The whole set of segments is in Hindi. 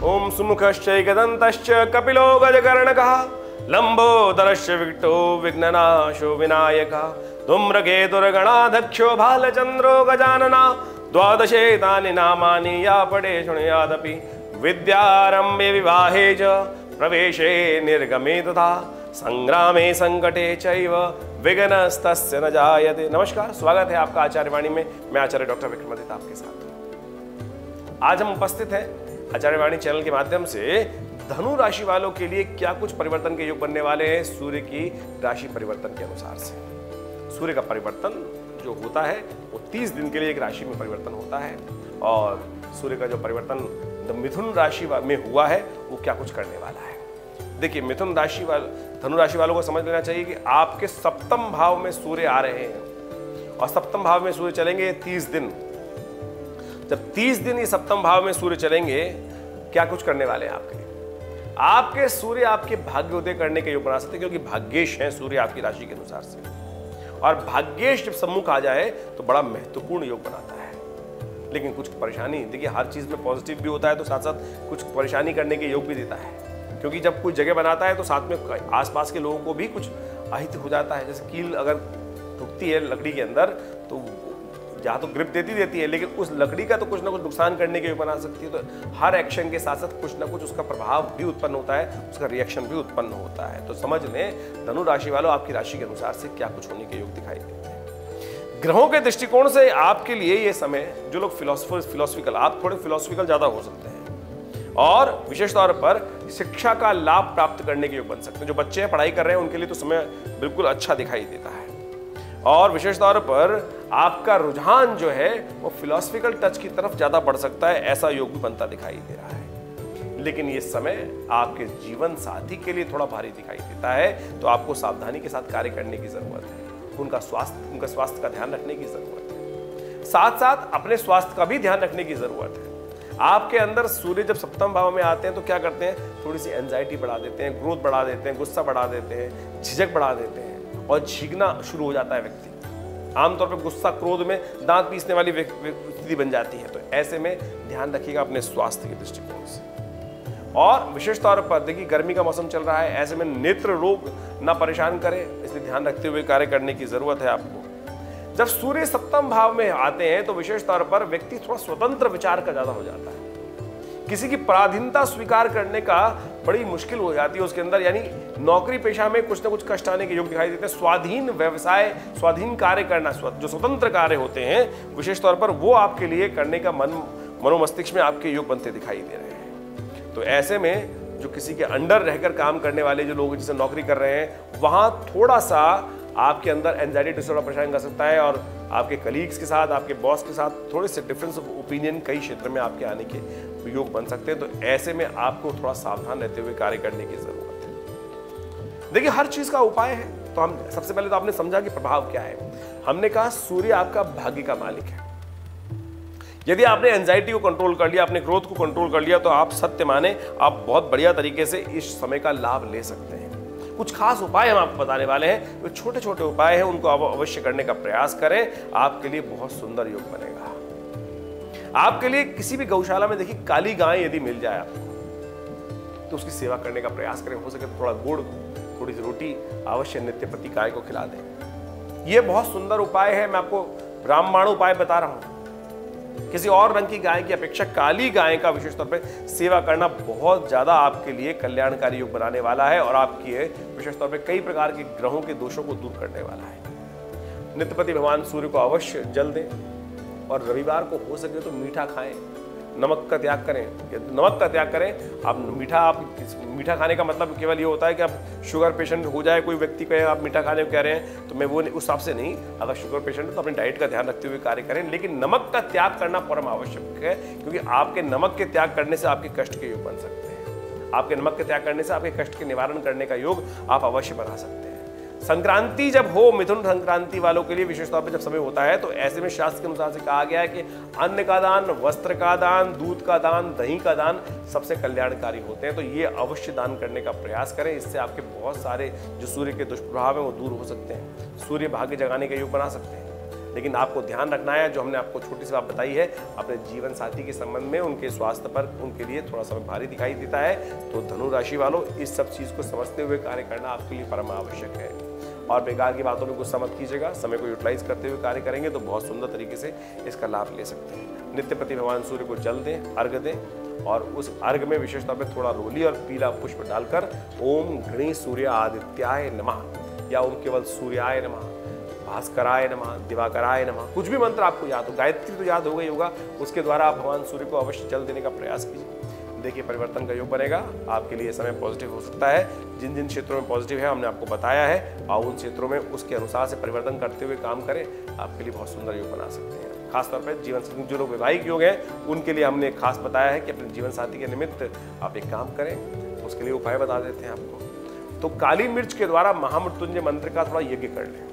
ओम सुमुखश्चैकदन्तश्च कपिलो गजकर्णकः लंबोदरश्च विकटो विघ्ननाशो विनायकः धूम्रकेतुर्गणाध्यक्षो भालचन्द्रो गजानना द्वादशेतानि नामानि या पठे शृणुयादपि विद्यारम्भे विवाहे च प्रवेशे निर्गमे तथा संग्रामे संकटे चैव विघ्नस्तस्य न जायते। नमस्कार, स्वागत है आपका आचार्यवाणी में। मैं आचार्य डॉक्टर विक्रमादित्य आपके साथ। आज हम उपस्थित हैं आचार्यवाणी चैनल के माध्यम से धनु राशि वालों के लिए क्या कुछ परिवर्तन के योग बनने वाले हैं सूर्य की राशि परिवर्तन के अनुसार से। सूर्य का परिवर्तन जो होता है वो 30 दिन के लिए एक राशि में परिवर्तन होता है, और सूर्य का जो परिवर्तन मिथुन राशि में हुआ है वो क्या कुछ करने वाला है। देखिए, मिथुन राशि धनु राशि वालों को समझ लेना चाहिए कि आपके सप्तम भाव में सूर्य आ रहे हैं, और सप्तम भाव में सूर्य चलेंगे 30 दिन। जब 30 दिन ये सप्तम भाव में सूर्य चलेंगे, क्या कुछ करने वाले हैं आपके लिए। आपके सूर्य आपके भाग्योदय करने के योग बना सकते हैं, क्योंकि भाग्येश है सूर्य आपकी राशि के अनुसार से, और भाग्येश जब सम्मुख आ जाए तो बड़ा महत्वपूर्ण योग बनाता है। लेकिन कुछ परेशानी, देखिए हर चीज में पॉजिटिव भी होता है तो साथ साथ कुछ परेशानी करने के योग भी देता है, क्योंकि जब कोई जगह बनाता है तो साथ में आसपास के लोगों को भी कुछ अहित हो जाता है। जैसे कील अगर टूटती है लकड़ी के अंदर तो जहाँ तो ग्रिप देती है, लेकिन उस लकड़ी का तो कुछ ना कुछ नुकसान करने के योग बना सकती है। तो हर एक्शन के साथ साथ कुछ ना कुछ उसका प्रभाव भी उत्पन्न होता है, उसका रिएक्शन भी उत्पन्न होता है। तो समझ लें धनु राशि वालों, आपकी राशि के अनुसार से क्या कुछ होने के योग दिखाई देते हैं। ग्रहों के दृष्टिकोण से आपके लिए ये समय, जो लोग फिलोसफिकल, आप थोड़े फिलोसफिकल ज्यादा हो सकते हैं, और विशेष तौर पर शिक्षा का लाभ प्राप्त करने के योग बन सकते हैं। जो बच्चे पढ़ाई कर रहे हैं उनके लिए तो समय बिल्कुल अच्छा दिखाई देता है, और विशेष तौर पर आपका रुझान जो है वो फिलोसफिकल टच की तरफ ज्यादा बढ़ सकता है, ऐसा योग भी बनता दिखाई दे रहा है। लेकिन ये समय आपके जीवन साथी के लिए थोड़ा भारी दिखाई देता है, तो आपको सावधानी के साथ कार्य करने की जरूरत है। उनका स्वास्थ्य का ध्यान रखने की जरूरत है, साथ साथ अपने स्वास्थ्य का भी ध्यान रखने की जरूरत है। आपके अंदर सूर्य जब सप्तम भाव में आते हैं तो क्या करते हैं, थोड़ी सी एंजाइटी बढ़ा देते हैं, क्रोध बढ़ा देते हैं, गुस्सा बढ़ा देते हैं, झिझक बढ़ा देते हैं, और छींकना शुरू हो जाता है व्यक्ति। आमतौर पर गुस्सा क्रोध में दांत पीसने वाली स्थिति बन जाती है। तो ऐसे में ध्यान रखिएगा अपने स्वास्थ्य के दृष्टिकोण से। और विशेष तौर पर देखिए, गर्मी का मौसम चल रहा है, ऐसे में नेत्र रोग ना परेशान करे, इसलिए ध्यान रखते हुए कार्य करने की जरूरत है आपको। जब सूर्य सप्तम भाव में आते हैं तो विशेष तौर पर व्यक्ति थोड़ा स्वतंत्र विचार का ज्यादा हो जाता है। किसी की पराधीनता स्वीकार करने का बड़ी मुश्किल हो जाती है उसके अंदर, यानी नौकरी पेशा में कुछ ना कुछ कष्ट आने के योग दिखाई देते हैं। स्वाधीन व्यवसाय, स्वाधीन कार्य करना, जो स्वतंत्र कार्य होते हैं विशेष तौर पर, वो आपके लिए करने का मनोमस्तिष्क में आपके योग बनते दिखाई दे रहे हैं। तो ऐसे में जो किसी के अंडर रहकर काम करने वाले जो लोग जिसे नौकरी कर रहे हैं, वहां थोड़ा सा आपके अंदर एंजाइटी डिसऑर्डर परेशान कर सकता है, और आपके कलीग्स के साथ, आपके बॉस के साथ थोड़े से डिफरेंस ऑफ ओपिनियन कई क्षेत्र में आपके आने के योग बन सकते हैं। तो ऐसे में आपको थोड़ा सावधान रहते हुए कार्य करने की जरूरत है। देखिए, हर चीज का उपाय है, तो हम सबसे पहले तो आपने समझा कि प्रभाव क्या है। हमने कहा सूर्य आपका भाग्य का मालिक है। यदि आपने एंजाइटी को कंट्रोल कर लिया, अपने क्रोध को कंट्रोल कर लिया, तो आप सत्य माने आप बहुत बढ़िया तरीके से इस समय का लाभ ले सकते हैं। कुछ खास उपाय हम आपको बताने वाले हैं, वो छोटे छोटे उपाय हैं, उनको आप अवश्य करने का प्रयास करें, आपके लिए बहुत सुंदर योग बनेगा। आपके लिए किसी भी गौशाला में देखिए काली गाय यदि मिल जाए आपको, तो उसकी सेवा करने का प्रयास करें। हो सके तो थोड़ा गुड़, थोड़ी सी रोटी अवश्य नित्य प्रति गाय को खिला दें। यह बहुत सुंदर उपाय है। मैं आपको रामबाण उपाय बता रहा हूं। किसी और रंग की गाय की अपेक्षा काली गाय का विशेष तौर पर सेवा करना बहुत ज्यादा आपके लिए कल्याणकारी योग बनाने वाला है, और आपके विशेष तौर पर कई प्रकार के ग्रहों के दोषों को दूर करने वाला है। नित्यपति भगवान सूर्य को अवश्य जल दें, और रविवार को हो सके तो मीठा खाएं, नमक का त्याग करें। नमक का त्याग करें। आप मीठा खाने का मतलब केवल ये होता है कि आप शुगर पेशेंट हो जाए, कोई व्यक्ति कहे आप मीठा खाने को कह रहे हैं, तो मैं वो उस हिसाब से नहीं। अगर शुगर पेशेंट है तो अपनी डाइट का ध्यान रखते हुए कार्य करें, लेकिन नमक का त्याग करना परम आवश्यक है, क्योंकि आपके नमक के त्याग करने से आपके कष्ट के योग बन सकते हैं। आपके नमक के त्याग करने से आपके कष्ट के निवारण करने का योग आप अवश्य बना सकते हैं। संक्रांति जब हो, मिथुन संक्रांति वालों के लिए विशेष तौर पर जब समय होता है, तो ऐसे में शास्त्र के अनुसार से कहा गया है कि अन्न का दान, वस्त्र का दान, दूध का दान, दही का दान सबसे कल्याणकारी होते हैं। तो ये अवश्य दान करने का प्रयास करें, इससे आपके बहुत सारे जो सूर्य के दुष्प्रभाव हैं वो दूर हो सकते हैं। सूर्य भाग्य जगाने का योग बना सकते हैं। लेकिन आपको ध्यान रखना है, जो हमने आपको छोटी सी बात बताई है, अपने जीवन साथी के संबंध में उनके स्वास्थ्य पर उनके लिए थोड़ा समय भारी दिखाई देता है। तो धनु राशि वालों, इस सब चीज़ को समझते हुए कार्य करना आपके लिए परम आवश्यक है। और बेकार की बातों में गुस्सा मत कीजिएगा, समय को यूटिलाइज करते हुए कार्य करेंगे तो बहुत सुंदर तरीके से इसका लाभ ले सकते हैं। नित्यपति भगवान सूर्य को जल दें, अर्घ दें, और उस अर्घ में विशेष तौर पर थोड़ा रोली और पीला पुष्प डालकर ओम घृणी सूर्य आदित्याय नमः या ओम केवल सूर्याय नमः, भास्कराय नमः, दिवाकराय नमः, कुछ भी मंत्र आपको याद हो, गायत्री तो याद हो गई होगा, उसके द्वारा आप भगवान सूर्य को अवश्य जल देने का प्रयास कीजिए। देखिए परिवर्तन का योग बनेगा, आपके लिए समय पॉजिटिव हो सकता है। जिन जिन क्षेत्रों में पॉजिटिव है हमने आपको बताया है, और उन क्षेत्रों में उसके अनुसार से परिवर्तन करते हुए काम करें, आपके लिए बहुत सुंदर योग बना सकते हैं। खासतौर पर जीवन साथी, जो लोग वैवाहिक योग हैं उनके लिए हमने खास बताया है कि अपने जीवन साथी के निमित्त आप एक काम करें, उसके लिए उपाय बता देते हैं आपको। तो काली मिर्च के द्वारा महामृत्युंजय मंत्र का थोड़ा यज्ञ कर लें।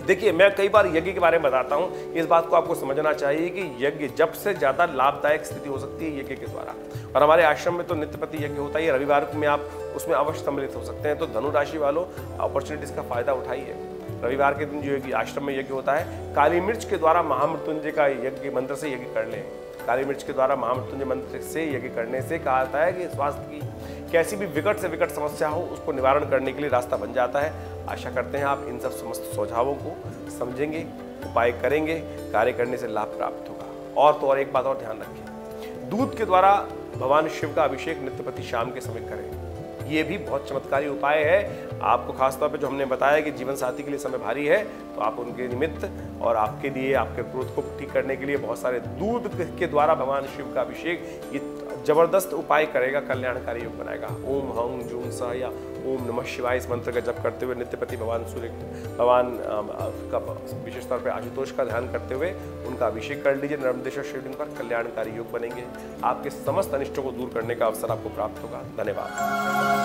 देखिए मैं कई बार यज्ञ के बारे में बताता हूँ, इस बात को आपको समझना चाहिए कि यज्ञ जब से ज़्यादा लाभदायक स्थिति हो सकती है यज्ञ के द्वारा। और हमारे आश्रम में तो नित्यपति यज्ञ होता ही है, रविवार में आप उसमें अवश्य सम्मिलित हो सकते हैं। तो धनु राशि वालों, अपॉर्चुनिटीज का फायदा उठाइए। रविवार के दिन जो आश्रम में यज्ञ होता है, काली मिर्च के द्वारा महामृत्युंजय का यज्ञ मंत्र से यज्ञ कर लें। काली मिर्च के द्वारा महामृत्युंजय मंत्र से यज्ञ करने से कहा जाता है कि स्वास्थ्य की कैसी भी विकट से विकट समस्या हो उसको निवारण करने के लिए रास्ता बन जाता है। आशा करते हैं आप इन सब समस्त सुझावों को समझेंगे, उपाय करेंगे, कार्य करने से लाभ प्राप्त होगा। और तो और एक बात और ध्यान रखें, दूध के द्वारा भगवान शिव का अभिषेक नित्यपति शाम के समय करें। ये भी बहुत चमत्कारी उपाय है। आपको खासतौर पे जो हमने बताया कि जीवन साथी के लिए समय भारी है, तो आप उनके निमित्त और आपके लिए, आपके क्रोध को ठीक करने के लिए बहुत सारे दूध के द्वारा भगवान शिव का अभिषेक, ये जबरदस्त उपाय करेगा, कल्याणकारी योग बनाएगा। ओम हंग जूम सह या ओम नमः शिवाय इस मंत्र का जप करते हुए नित्यपति भगवान सूर्य, भगवान का विशेष तौर पर आशुतोष का ध्यान करते हुए उनका अभिषेक कर लीजिए नर्मदेश्वर शिवलिंग पर। कल्याणकारी योग बनेंगे, आपके समस्त अनिष्टों को दूर करने का अवसर आपको प्राप्त होगा। धन्यवाद।